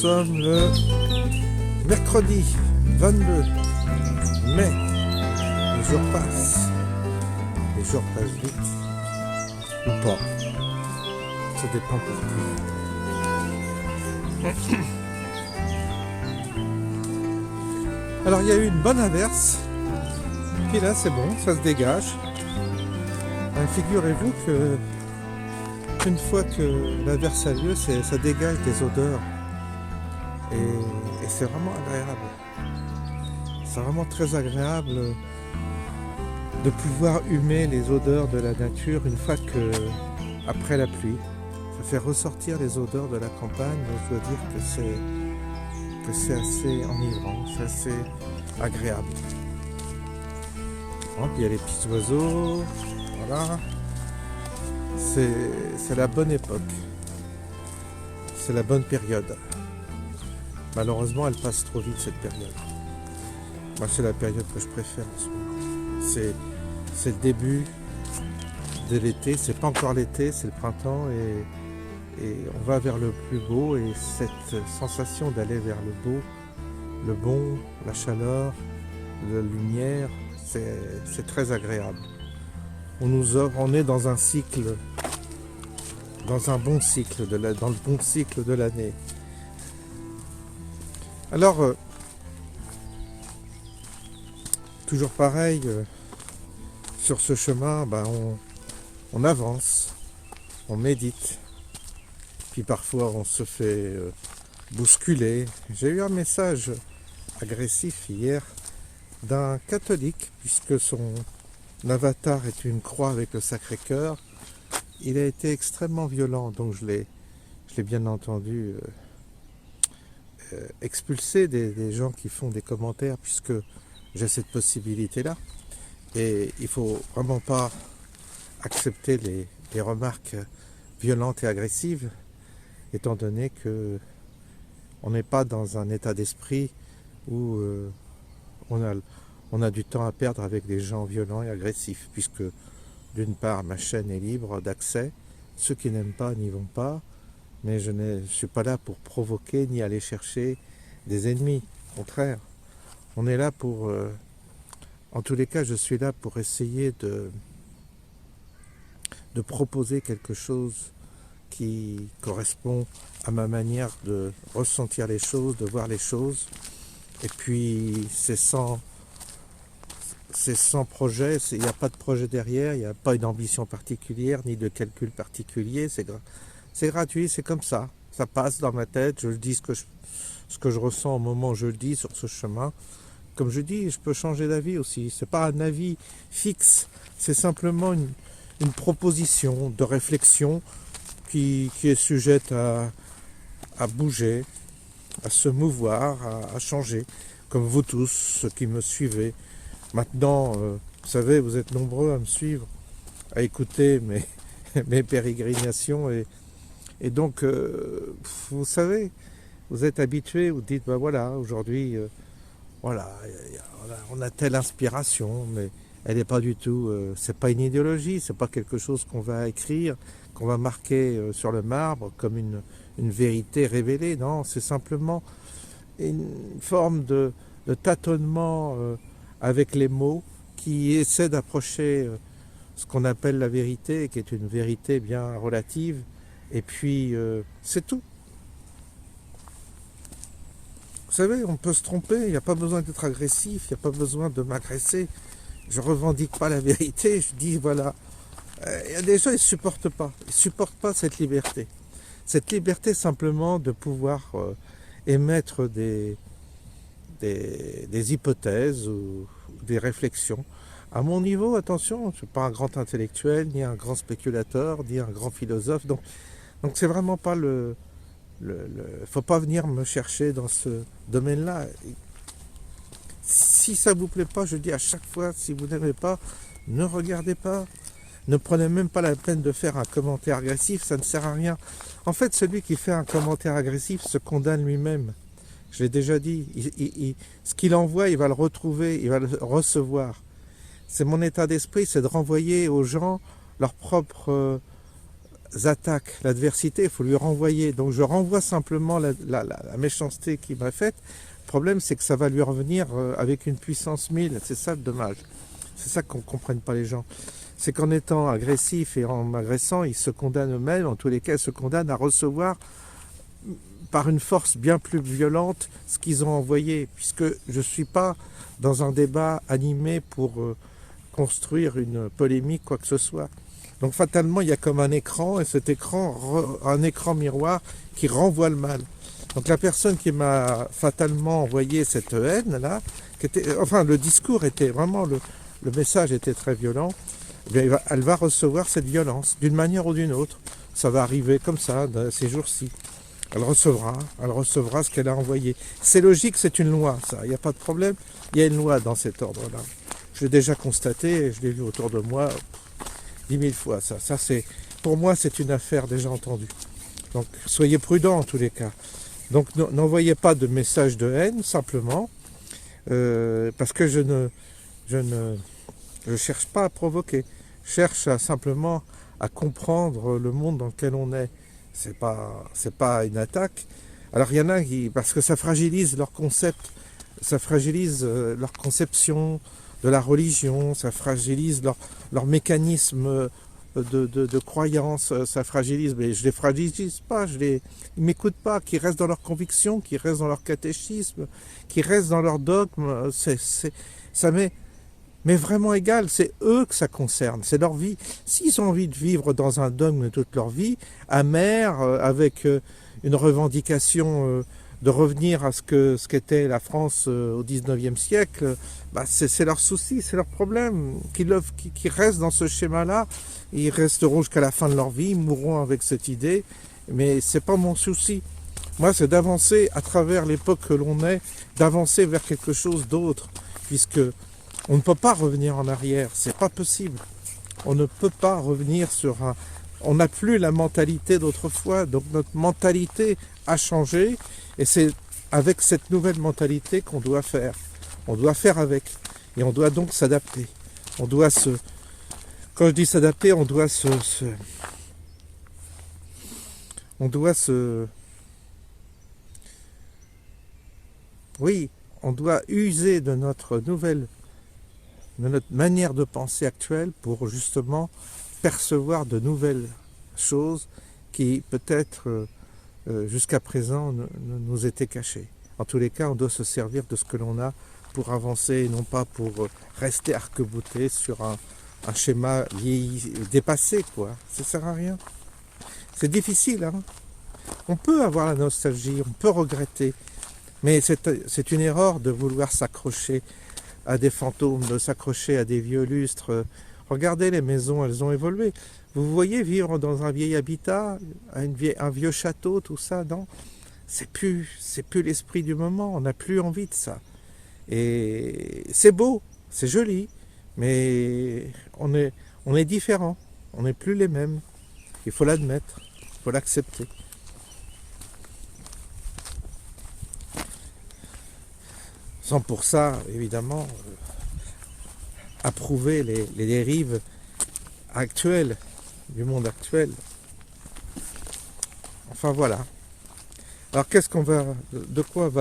sommes le mercredi 22 mai. Les jours passent. Les jours passent vite. Ou pas. Ça dépend pour qui. Alors il y a eu une bonne averse. Puis là c'est bon, ça se dégage. Figurez-vous que une fois que l'averse a lieu, ça dégage des odeurs. Et c'est vraiment agréable. C'est vraiment très agréable de pouvoir humer les odeurs de la nature une fois que, après la pluie, ça fait ressortir les odeurs de la campagne. Je dois dire que c'est assez enivrant, c'est assez agréable. Puis il y a les petits oiseaux, voilà. C'est la bonne époque. C'est la bonne période. Malheureusement, elle passe trop vite cette période. Moi, c'est la période que je préfère en ce moment. C'est le début de l'été. C'est pas encore l'été, c'est le printemps et on va vers le plus beau. Et cette sensation d'aller vers le beau, le bon, la chaleur, la lumière, c'est très agréable. On est dans un cycle, dans un bon cycle, dans le bon cycle de l'année. Alors, toujours pareil, sur ce chemin, on avance, on médite, puis parfois on se fait bousculer. J'ai eu un message agressif hier d'un catholique, puisque son avatar est une croix avec le Sacré-Cœur. Il a été extrêmement violent, donc je l'ai bien entendu expulser des gens qui font des commentaires, puisque j'ai cette possibilité-là. Et il ne faut vraiment pas accepter les remarques violentes et agressives, étant donné que on n'est pas dans un état d'esprit où on a du temps à perdre avec des gens violents et agressifs, puisque d'une part ma chaîne est libre d'accès, ceux qui n'aiment pas n'y vont pas, mais je ne suis pas là pour provoquer ni aller chercher des ennemis, au contraire. On est là pour, en tous les cas je suis là pour essayer de proposer quelque chose qui correspond à ma manière de ressentir les choses, de voir les choses, et puis c'est sans projet, il n'y a pas de projet derrière, il n'y a pas une ambition particulière, ni de calcul particulier, c'est gratuit, c'est comme ça passe dans ma tête, je le dis ce que je ressens au moment où je le dis sur ce chemin. Comme je dis, je peux changer d'avis aussi, c'est pas un avis fixe, c'est simplement une proposition de réflexion qui est sujette à bouger, à se mouvoir, à changer, comme vous tous, ceux qui me suivez. Maintenant, vous savez, vous êtes nombreux à me suivre, à écouter mes pérégrinations et donc, vous savez, vous êtes habitués, vous dites, voilà, aujourd'hui, voilà, on a telle inspiration, mais elle n'est pas du tout, c'est pas une idéologie, c'est pas quelque chose qu'on va écrire, qu'on va marquer sur le marbre comme une vérité révélée, non, c'est simplement une forme de tâtonnement avec les mots qui essaie d'approcher ce qu'on appelle la vérité, qui est une vérité bien relative, et puis c'est tout. Vous savez, on peut se tromper, il n'y a pas besoin d'être agressif, il n'y a pas besoin de m'agresser. Je revendique pas la vérité, je dis voilà. Il y a des gens, ils ne supportent pas cette liberté. Cette liberté simplement de pouvoir émettre des hypothèses ou des réflexions. À mon niveau, attention, je ne suis pas un grand intellectuel, ni un grand spéculateur, ni un grand philosophe. Donc c'est vraiment pas faut pas venir me chercher dans ce domaine-là. Si ça vous plaît pas, je dis à chaque fois, si vous n'aimez pas, ne regardez pas. Ne prenez même pas la peine de faire un commentaire agressif, ça ne sert à rien. En fait, celui qui fait un commentaire agressif se condamne lui-même. Je l'ai déjà dit. Ce qu'il envoie, il va le retrouver, il va le recevoir. C'est mon état d'esprit, c'est de renvoyer aux gens leur propre attaques, l'adversité, il faut lui renvoyer. Donc je renvoie simplement la méchanceté qu'il m'a faite. Le problème, c'est que ça va lui revenir avec une puissance 1000. C'est ça le dommage. C'est ça qu'on ne comprenne pas les gens. C'est qu'en étant agressif et en m'agressant, ils se condamnent eux-mêmes. En tous les cas, ils se condamnent à recevoir par une force bien plus violente ce qu'ils ont envoyé. Puisque je ne suis pas dans un débat animé pour construire une polémique, quoi que ce soit. Donc fatalement, il y a comme un écran, et cet écran, un écran miroir qui renvoie le mal. Donc la personne qui m'a fatalement envoyé cette haine-là, enfin le discours était vraiment, le message était très violent, eh bien, elle va recevoir cette violence, d'une manière ou d'une autre. Ça va arriver comme ça, ces jours-ci. Elle recevra ce qu'elle a envoyé. C'est logique, c'est une loi, ça, il n'y a pas de problème. Il y a une loi dans cet ordre-là. Je l'ai déjà constaté, je l'ai vu autour de moi 10 000 fois. Ça c'est, pour moi, c'est une affaire déjà entendue. Donc, soyez prudents en tous les cas. Donc, n'envoyez pas de message de haine, simplement, parce que je cherche pas à provoquer. Je cherche simplement à comprendre le monde dans lequel on est. C'est pas une attaque. Alors, il y en a qui, parce que ça fragilise leur concept, ça fragilise leur conception de la religion, ça fragilise leur mécanisme de croyance, ça fragilise, mais je les fragilise pas, ils m'écoutent pas, qui restent dans leurs convictions, qui restent dans leur catéchisme, qui restent dans leur dogme, ça m'est vraiment égal, c'est eux que ça concerne, c'est leur vie. S'ils ont envie de vivre dans un dogme toute leur vie, amer, avec une revendication de revenir à ce qu'était la France au 19e siècle, bah c'est leur souci, c'est leur problème. Qu'ils restent dans ce schéma-là, ils resteront jusqu'à la fin de leur vie, ils mourront avec cette idée, mais c'est pas mon souci. Moi, c'est d'avancer à travers l'époque que l'on est, d'avancer vers quelque chose d'autre, puisque on ne peut pas revenir en arrière, c'est pas possible. On ne peut pas revenir sur un... On n'a plus la mentalité d'autrefois, donc notre mentalité a changé, et c'est avec cette nouvelle mentalité qu'on doit faire. On doit faire avec, et on doit donc s'adapter. On doit se... Quand je dis s'adapter, on doit Oui, on doit user de notre manière de penser actuelle pour justement percevoir de nouvelles choses qui peut-être jusqu'à présent nous étaient cachées. En tous les cas, on doit se servir de ce que l'on a pour avancer et non pas pour rester arc-bouté sur un schéma vieilli, dépassé, quoi. Ça sert à rien. C'est difficile, hein. On peut avoir la nostalgie, on peut regretter, mais c'est une erreur de vouloir s'accrocher à des fantômes, de s'accrocher à des vieux lustres. Regardez les maisons, elles ont évolué. Vous voyez vivre dans un vieil habitat, un vieux château, tout ça, non? C'est plus l'esprit du moment, on n'a plus envie de ça. Et c'est beau, c'est joli, mais on est différents, on n'est plus les mêmes. Il faut l'admettre, il faut l'accepter. Sans pour ça, évidemment, approuver les dérives actuelles, du monde actuel. Enfin voilà. Alors de quoi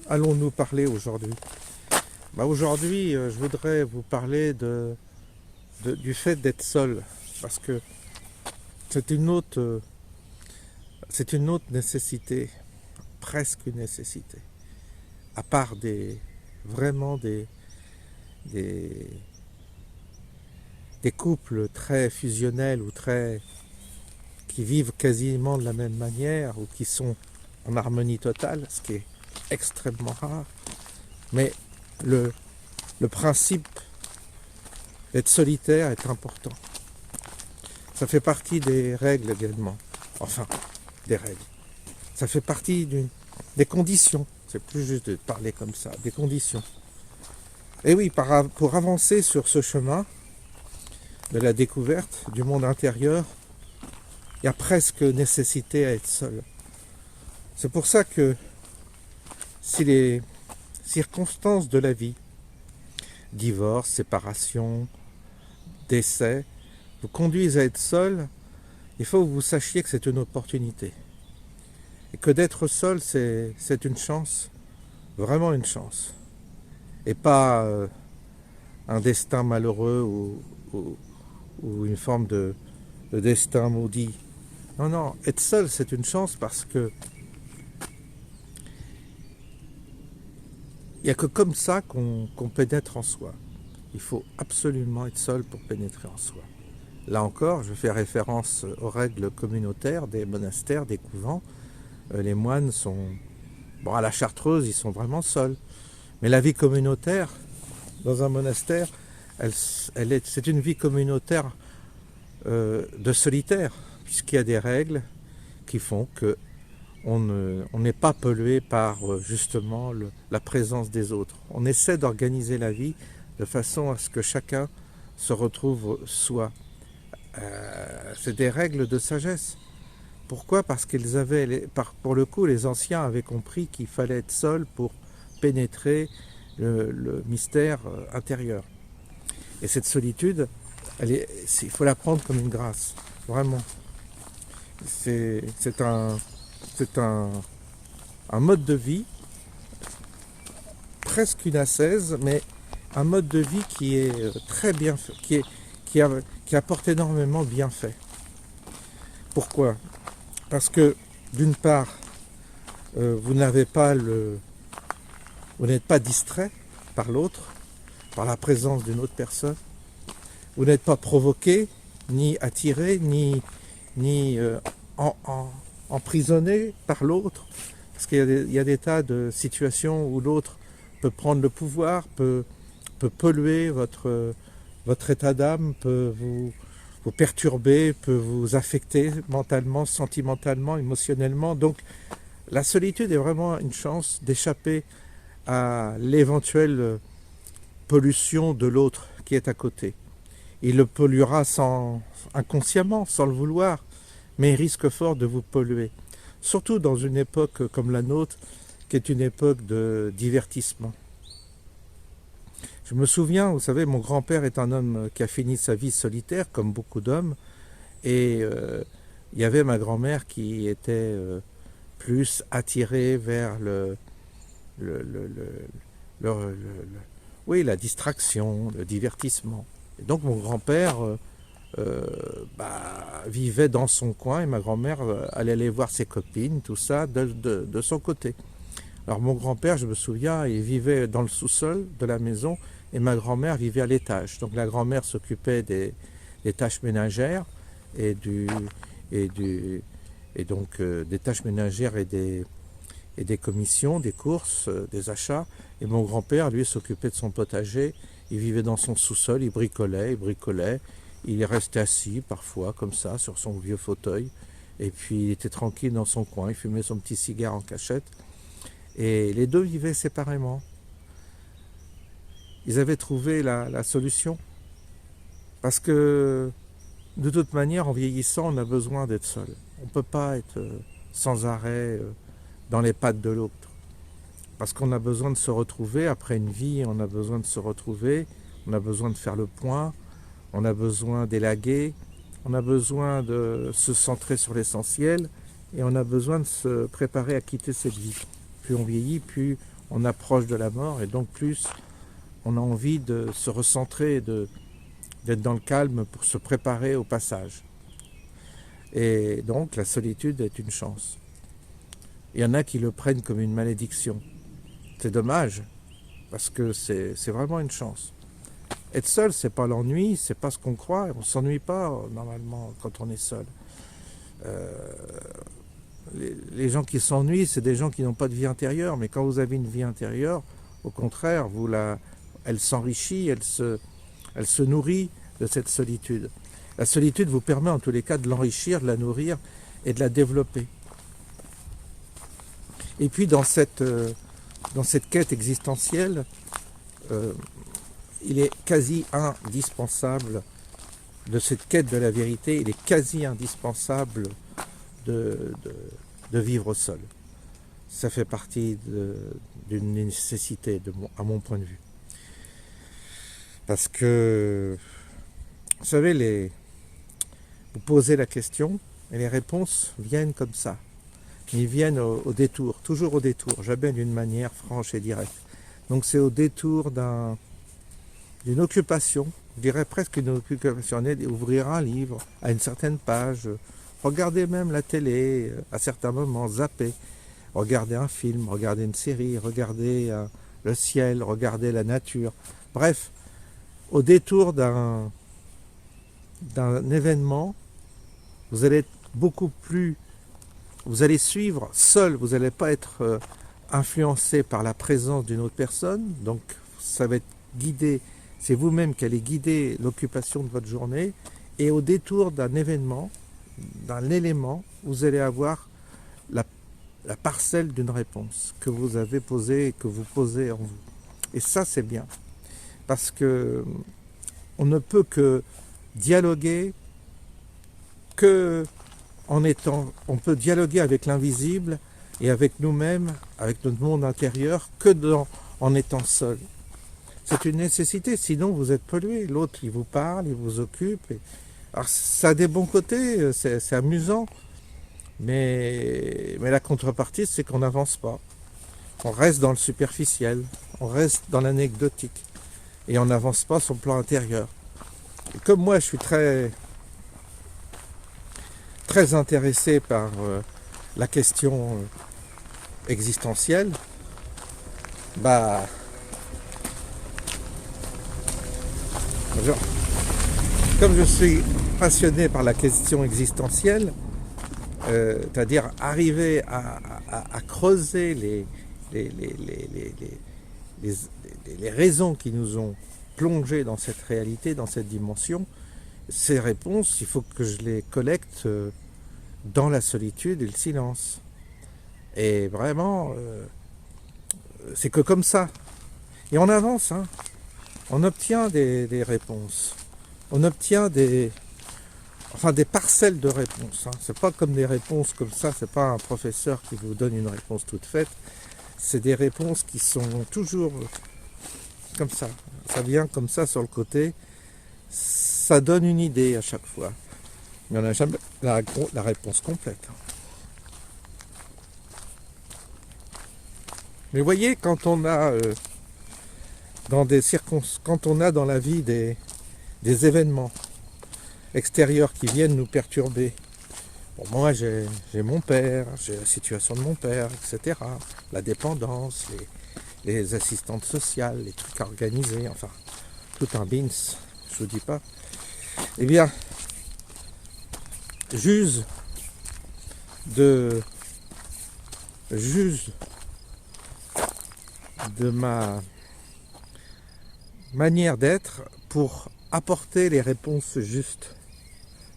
allons-nous parler aujourd'hui? Aujourd'hui, je voudrais vous parler du fait d'être seul, parce que c'est une autre nécessité, presque une nécessité, à part vraiment des couples très fusionnels ou qui vivent quasiment de la même manière ou qui sont en harmonie totale, ce qui est extrêmement rare. Mais le principe d'être solitaire est important. Ça fait partie des règles également. Enfin, des règles. Ça fait partie des conditions. C'est plus juste de parler comme ça, des conditions. Et oui, pour avancer sur ce chemin de la découverte du monde intérieur, il y a presque nécessité à être seul. C'est pour ça que si les circonstances de la vie, divorce, séparation, décès, vous conduisent à être seul, il faut que vous sachiez que c'est une opportunité. Et que d'être seul, c'est une chance, vraiment une chance. Et pas un destin malheureux ou une forme de destin maudit. Non, non, être seul, c'est une chance parce que il n'y a que comme ça qu'on pénètre en soi. Il faut absolument être seul pour pénétrer en soi. Là encore, je fais référence aux règles communautaires des monastères, des couvents. Les moines sont... Bon, à la Chartreuse, ils sont vraiment seuls. Mais la vie communautaire, dans un monastère, c'est une vie communautaire de solitaire, puisqu'il y a des règles qui font que on n'est pas pollué par justement la présence des autres. On essaie d'organiser la vie de façon à ce que chacun se retrouve soi. C'est des règles de sagesse. Pourquoi? Parce qu'ils avaient, pour le coup, les anciens avaient compris qu'il fallait être seul pour pénétrer le mystère intérieur. Et cette solitude, il faut la prendre comme une grâce, vraiment. C'est un mode de vie, presque une ascèse, mais un mode de vie qui est très bien fait, qui apporte énormément de bienfaits. Pourquoi? Parce que, d'une part, vous n'êtes pas distrait par l'autre, par la présence d'une autre personne. Vous n'êtes pas provoqué, ni attiré, ni emprisonné par l'autre. Parce qu'il y a des tas de situations où l'autre peut prendre le pouvoir, peut polluer votre état d'âme, peut vous perturber, peut vous affecter mentalement, sentimentalement, émotionnellement. Donc la solitude est vraiment une chance d'échapper à l'éventuelle pollution de l'autre qui est à côté. Il le polluera inconsciemment, sans le vouloir, mais il risque fort de vous polluer. Surtout dans une époque comme la nôtre, qui est une époque de divertissement. Je me souviens, vous savez, mon grand-père est un homme qui a fini sa vie solitaire, comme beaucoup d'hommes, et il y avait ma grand-mère qui était plus attirée vers oui, la distraction, le divertissement. Et donc mon grand-père vivait dans son coin et ma grand-mère allait aller voir ses copines, tout ça, de son côté. Alors mon grand-père, je me souviens, il vivait dans le sous-sol de la maison et ma grand-mère vivait à l'étage. Donc la grand-mère s'occupait des tâches ménagères et donc des tâches ménagères et des commissions, des courses, des achats. Et mon grand-père, lui, s'occupait de son potager. Il vivait dans son sous-sol, il bricolait. Il restait assis parfois, comme ça, sur son vieux fauteuil. Et puis il était tranquille dans son coin, il fumait son petit cigare en cachette. Et les deux vivaient séparément. Ils avaient trouvé la solution. Parce que, de toute manière, en vieillissant, on a besoin d'être seul. On ne peut pas être sans arrêt dans les pattes de l'autre. Parce qu'on a besoin de se retrouver, après une vie, on a besoin de se retrouver, on a besoin de faire le point, on a besoin d'élaguer, on a besoin de se centrer sur l'essentiel et on a besoin de se préparer à quitter cette vie. Plus on vieillit, plus on approche de la mort et donc plus on a envie de se recentrer, d'être dans le calme pour se préparer au passage. Et donc la solitude est une chance. Il y en a qui le prennent comme une malédiction. C'est dommage, parce que c'est vraiment une chance. Être seul, c'est pas l'ennui, c'est pas ce qu'on croit. On s'ennuie pas normalement quand on est seul. Les gens qui s'ennuient, c'est des gens qui n'ont pas de vie intérieure. Mais quand vous avez une vie intérieure, au contraire, elle s'enrichit, elle se nourrit de cette solitude. La solitude vous permet en tous les cas de l'enrichir, de la nourrir et de la développer. Et puis dans cette quête existentielle, il est quasi indispensable, de cette quête de la vérité, il est quasi indispensable de vivre seul. Ça fait partie d'une nécessité à mon point de vue. Parce que, vous savez, vous posez la question et les réponses viennent comme ça. Ils viennent au détour, toujours au détour, jamais d'une manière franche et directe. Donc c'est au détour d'une occupation, je dirais presque une occupation, ouvrir un livre à une certaine page, regarder même la télé à certains moments, zapper, regarder un film, regarder une série, regarder le ciel, regarder la nature. Bref, au détour d'un événement, vous allez être beaucoup plus, vous allez suivre seul, vous n'allez pas être influencé par la présence d'une autre personne, donc ça va être guidé, c'est vous-même qui allez guider l'occupation de votre journée, et au détour d'un événement, d'un élément, vous allez avoir la parcelle d'une réponse que vous avez posée et que vous posez en vous. Et ça, c'est bien, parce que on ne peut que dialoguer on peut dialoguer avec l'invisible et avec nous-mêmes, avec notre monde intérieur, en étant seul. C'est une nécessité, sinon vous êtes pollué. L'autre, il vous parle, il vous occupe. Alors, ça a des bons côtés, c'est amusant, mais la contrepartie, c'est qu'on n'avance pas. On reste dans le superficiel, on reste dans l'anecdotique, et on n'avance pas sur le plan intérieur. Et comme moi, je suis très intéressé par la question existentielle, comme je suis passionné par la question existentielle, c'est-à-dire arriver à creuser les raisons qui nous ont plongés dans cette réalité, dans cette dimension, ces réponses, il faut que je les collecte dans la solitude et le silence. Et vraiment, c'est que comme ça. Et on avance, hein. On obtient des réponses. On obtient des parcelles de réponses. Hein. C'est pas comme des réponses comme ça, c'est pas un professeur qui vous donne une réponse toute faite. C'est des réponses qui sont toujours comme ça. Ça vient comme ça sur le côté. Ça donne une idée à chaque fois. Mais on n'a jamais la réponse complète. Mais voyez, quand on a quand on a dans la vie des événements extérieurs qui viennent nous perturber. Bon, moi j'ai mon père, j'ai la situation de mon père, etc. La dépendance, les assistantes sociales, les trucs organisés, enfin, tout un bins, je vous dis pas. Eh bien, j'use de ma manière d'être pour apporter les réponses justes.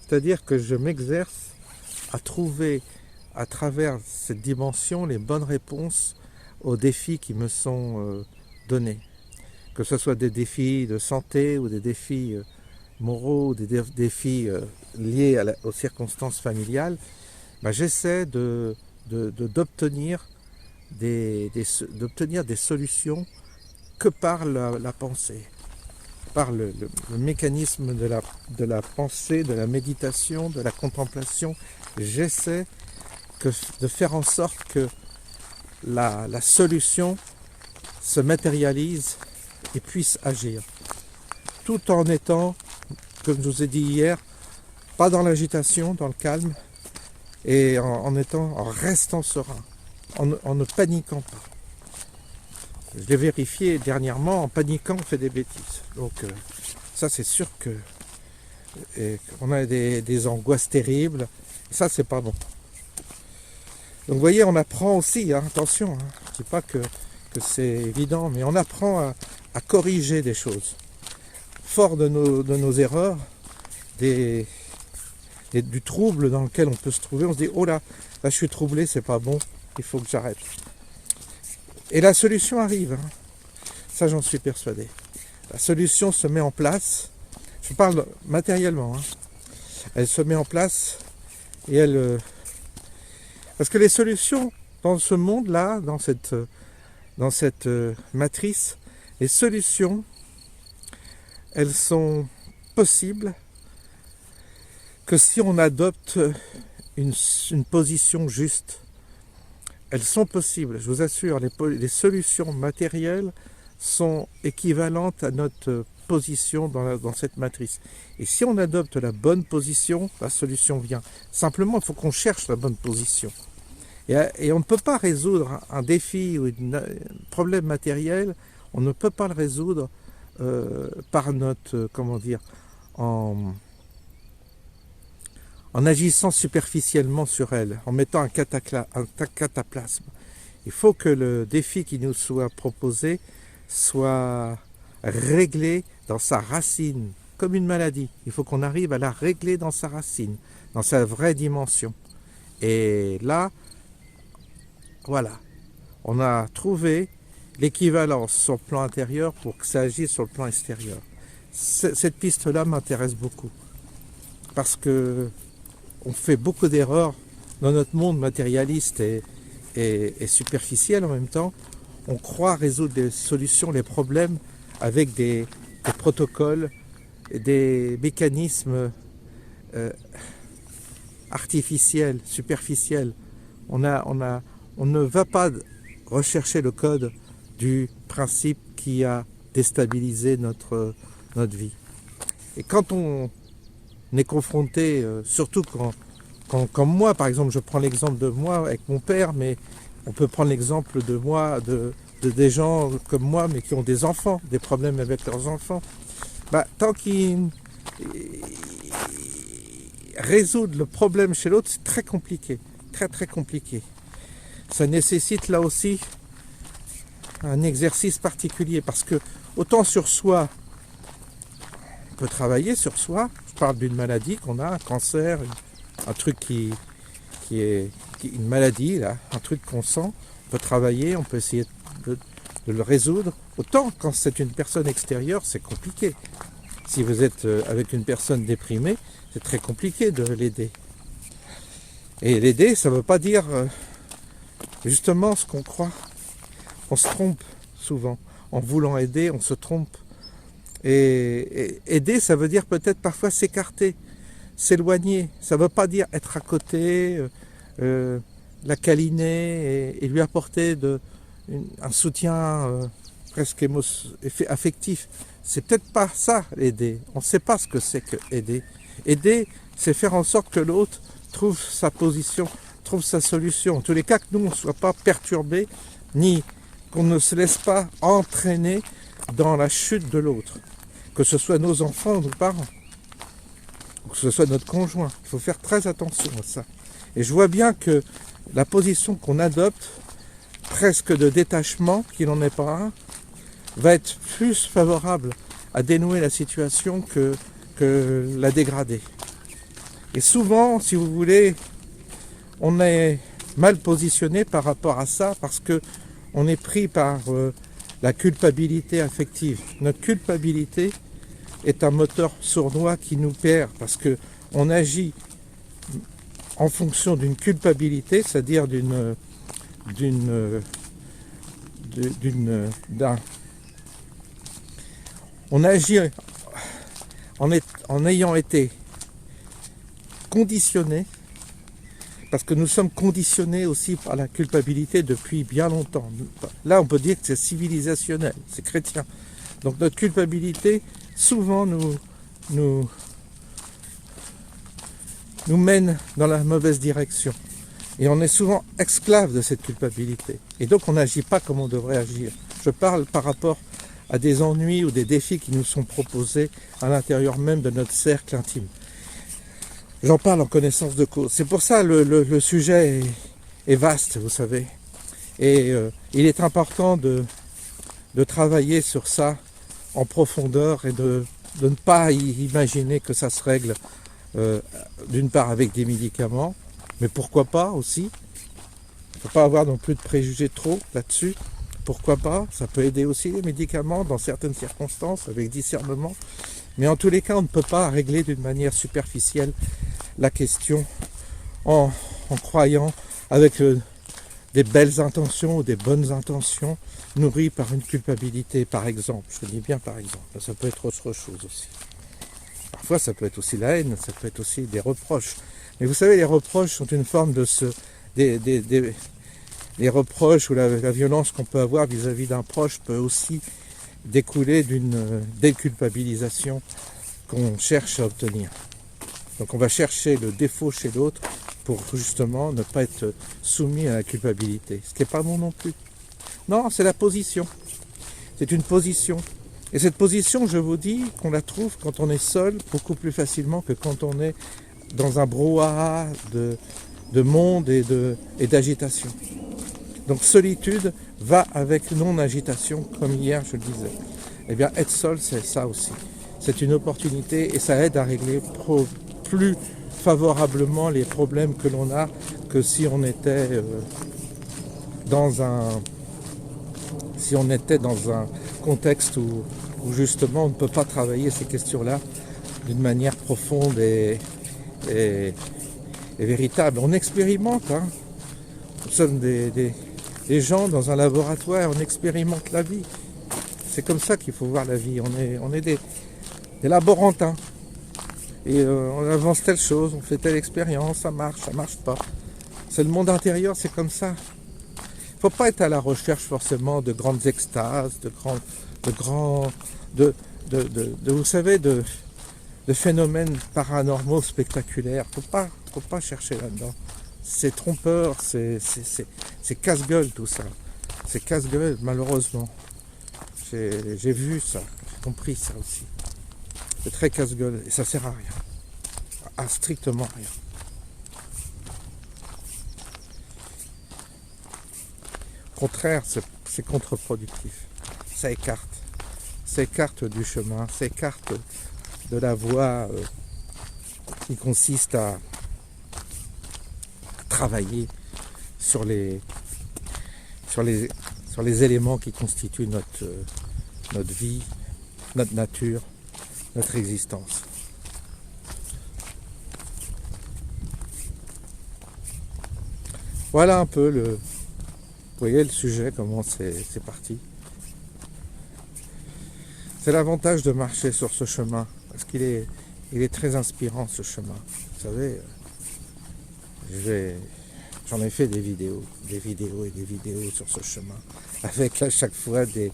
C'est-à-dire que je m'exerce à trouver à travers cette dimension les bonnes réponses aux défis qui me sont donnés. Que ce soit des défis de santé ou des défis moraux, des défis liés aux circonstances familiales, j'essaie d'obtenir des solutions que par la pensée, par le mécanisme de la pensée, de la méditation, de la contemplation. J'essaie de faire en sorte que la solution se matérialise et puisse agir, tout en étant, comme je vous ai dit hier, pas dans l'agitation, dans le calme, et en restant serein, en ne paniquant pas. Je l'ai vérifié dernièrement, en paniquant on fait des bêtises. Donc ça c'est sûr que on a des angoisses terribles, ça c'est pas bon. Donc vous voyez, on apprend aussi, hein, attention, hein, je ne dis pas que c'est évident, mais on apprend à corriger des choses. Fort de nos erreurs, du trouble dans lequel on peut se trouver, on se dit, oh là je suis troublé, c'est pas bon, il faut que j'arrête. Et la solution arrive, hein. Ça j'en suis persuadé. La solution se met en place, je parle matériellement, hein. Elle se met en place et parce que les solutions dans ce monde-là, dans cette matrice, les solutions, elles sont possibles que si on adopte une position juste, elles sont possibles, je vous assure, les solutions matérielles sont équivalentes à notre position dans cette matrice. Et si on adopte la bonne position, la solution vient. Simplement, il faut qu'on cherche la bonne position. Et on ne peut pas résoudre un défi ou un problème matériel, on ne peut pas le résoudre par notre, en agissant superficiellement sur elle, en mettant un cataplasme. Il faut que le défi qui nous soit proposé soit réglé dans sa racine, comme une maladie. Il faut qu'on arrive à la régler dans sa racine, dans sa vraie dimension. Et là, voilà, on a trouvé l'équivalence sur le plan intérieur pour que ça agisse sur le plan extérieur. Cette piste-là m'intéresse beaucoup, parce que on fait beaucoup d'erreurs dans notre monde matérialiste et superficiel en même temps. On croit résoudre des solutions, les problèmes avec des protocoles, des mécanismes artificiels, superficiels. On ne va pas rechercher le code du principe qui a déstabilisé notre vie. Et quand on est confronté, surtout quand moi, par exemple, je prends l'exemple de moi avec mon père, mais on peut prendre l'exemple de moi, de des gens comme moi, mais qui ont des enfants, des problèmes avec leurs enfants. Tant qu'ils résoudre le problème chez l'autre, c'est très compliqué, très compliqué. Ça nécessite là aussi un exercice particulier, parce que autant sur soi, on peut travailler sur soi. Je parle d'une maladie qu'on a, un cancer, un truc qui est une maladie, là, un truc qu'on sent. On peut travailler, on peut essayer de le résoudre. Autant quand c'est une personne extérieure, c'est compliqué. Si vous êtes avec une personne déprimée, c'est très compliqué de l'aider. Et l'aider, ça ne veut pas dire justement ce qu'on croit. On se trompe souvent. En voulant aider, on se trompe. Et aider, ça veut dire peut-être parfois s'écarter, s'éloigner. Ça ne veut pas dire être à côté, la câliner et lui apporter un soutien presque affectif. C'est peut-être pas ça, aider. On ne sait pas ce que c'est que aider. Aider, c'est faire en sorte que l'autre trouve sa position, trouve sa solution. En tous les cas, que nous, on ne soit pas perturbés, ni qu'on ne se laisse pas entraîner dans la chute de l'autre. Que ce soit nos enfants ou nos parents, ou que ce soit notre conjoint. Il faut faire très attention à ça. Et je vois bien que la position qu'on adopte, presque de détachement, qu'il n'en est pas un, va être plus favorable à dénouer la situation que la dégrader. Et souvent, si vous voulez, on est mal positionné par rapport à ça, parce que on est pris par la culpabilité affective. Notre culpabilité est un moteur sournois qui nous perd, parce que on agit en fonction d'une culpabilité, c'est-à-dire on agit en ayant été conditionné, parce que nous sommes conditionnés aussi par la culpabilité depuis bien longtemps. Là, on peut dire que c'est civilisationnel, c'est chrétien. Donc notre culpabilité, souvent, nous mène dans la mauvaise direction. Et on est souvent esclave de cette culpabilité. Et donc on n'agit pas comme on devrait agir. Je parle par rapport à des ennuis ou des défis qui nous sont proposés à l'intérieur même de notre cercle intime. J'en parle en connaissance de cause. C'est pour ça le sujet est vaste, vous savez. Et il est important de travailler sur ça en profondeur et de ne pas imaginer que ça se règle d'une part avec des médicaments, mais pourquoi pas aussi. Il ne faut pas avoir non plus de préjugés trop là-dessus. Pourquoi pas? Ça peut aider aussi les médicaments dans certaines circonstances, avec discernement. Mais en tous les cas, on ne peut pas régler d'une manière superficielle la question en croyant avec des belles intentions ou des bonnes intentions nourries par une culpabilité, par exemple. Je dis bien par exemple, ça peut être autre chose aussi. fois, ça peut être aussi la haine, ça peut être aussi des reproches. Mais vous savez, les reproches sont une forme de les reproches ou la violence qu'on peut avoir vis-à-vis d'un proche peut aussi découler d'une déculpabilisation qu'on cherche à obtenir. Donc on va chercher le défaut chez l'autre pour justement ne pas être soumis à la culpabilité. Ce qui n'est pas bon non plus. Non, c'est la position. C'est une position. Et cette position, je vous dis qu'on la trouve quand on est seul beaucoup plus facilement que quand on est dans un brouhaha de monde et d'agitation. Donc solitude va avec non-agitation, comme hier je le disais. Eh bien être seul, c'est ça aussi. C'est une opportunité et ça aide à régler plus favorablement les problèmes que l'on a que si on était dans un contexte où justement on ne peut pas travailler ces questions-là d'une manière profonde et véritable. On expérimente, hein. Nous sommes des gens dans un laboratoire, on expérimente la vie. C'est comme ça qu'il faut voir la vie. On est des laborantins. Et on avance telle chose, on fait telle expérience, ça marche pas. C'est le monde intérieur, c'est comme ça. Il ne faut pas être à la recherche forcément de grandes extases, vous savez, de phénomènes paranormaux spectaculaires. Faut pas chercher là-dedans. C'est trompeur, c'est casse-gueule tout ça. C'est casse-gueule, malheureusement. J'ai vu ça, j'ai compris ça aussi. C'est très casse-gueule et ça sert à rien. À strictement rien. Au contraire, c'est contre-productif. Ça écarte du chemin, ça écarte de la voie qui consiste à travailler sur les éléments qui constituent notre vie, notre nature, notre existence. Voilà un peu vous voyez le sujet, comment c'est parti. C'est l'avantage de marcher sur ce chemin, parce qu'il est très inspirant ce chemin. Vous savez, j'en ai fait des vidéos et des vidéos sur ce chemin, avec à chaque fois des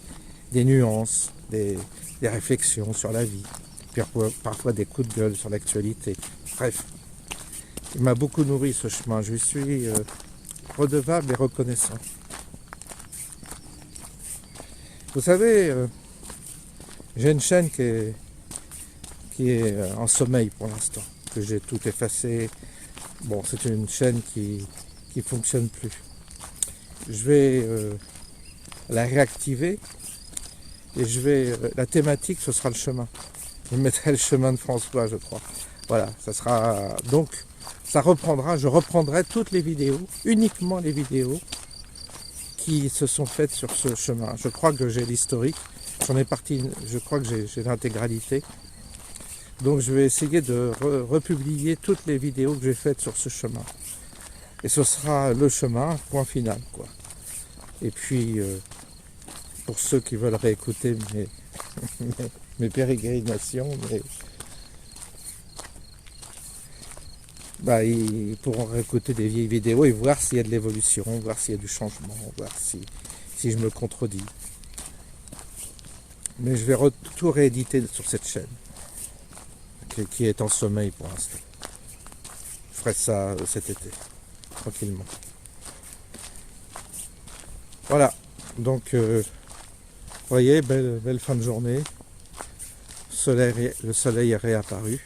nuances, des réflexions sur la vie, puis parfois des coups de gueule sur l'actualité. Bref, il m'a beaucoup nourri ce chemin, je lui suis redevable et reconnaissant. Vous savez, j'ai une chaîne qui est en sommeil pour l'instant, que j'ai tout effacé. Bon, c'est une chaîne qui fonctionne plus. Je vais la réactiver et la thématique, ce sera le chemin. Je mettrai le chemin de François, je crois. Voilà, ça sera donc, ça reprendra, je reprendrai toutes les vidéos, uniquement les vidéos qui se sont faites sur ce chemin. Je crois que j'ai l'historique, je crois que j'ai l'intégralité. Donc je vais essayer de republier toutes les vidéos que j'ai faites sur ce chemin. Et ce sera le chemin, point final, quoi. Et puis, pour ceux qui veulent réécouter mes pérégrinations, ils pourront réécouter des vieilles vidéos et voir s'il y a de l'évolution, voir s'il y a du changement, voir si je me contredis. Mais je vais tout rééditer sur cette chaîne, qui est en sommeil pour l'instant. Je ferai ça cet été, tranquillement. Voilà, donc vous voyez, belle fin de journée. Le soleil est réapparu.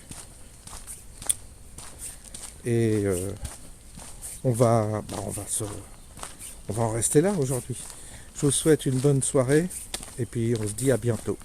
Et on va en rester là aujourd'hui. Je vous souhaite une bonne soirée et puis on se dit à bientôt.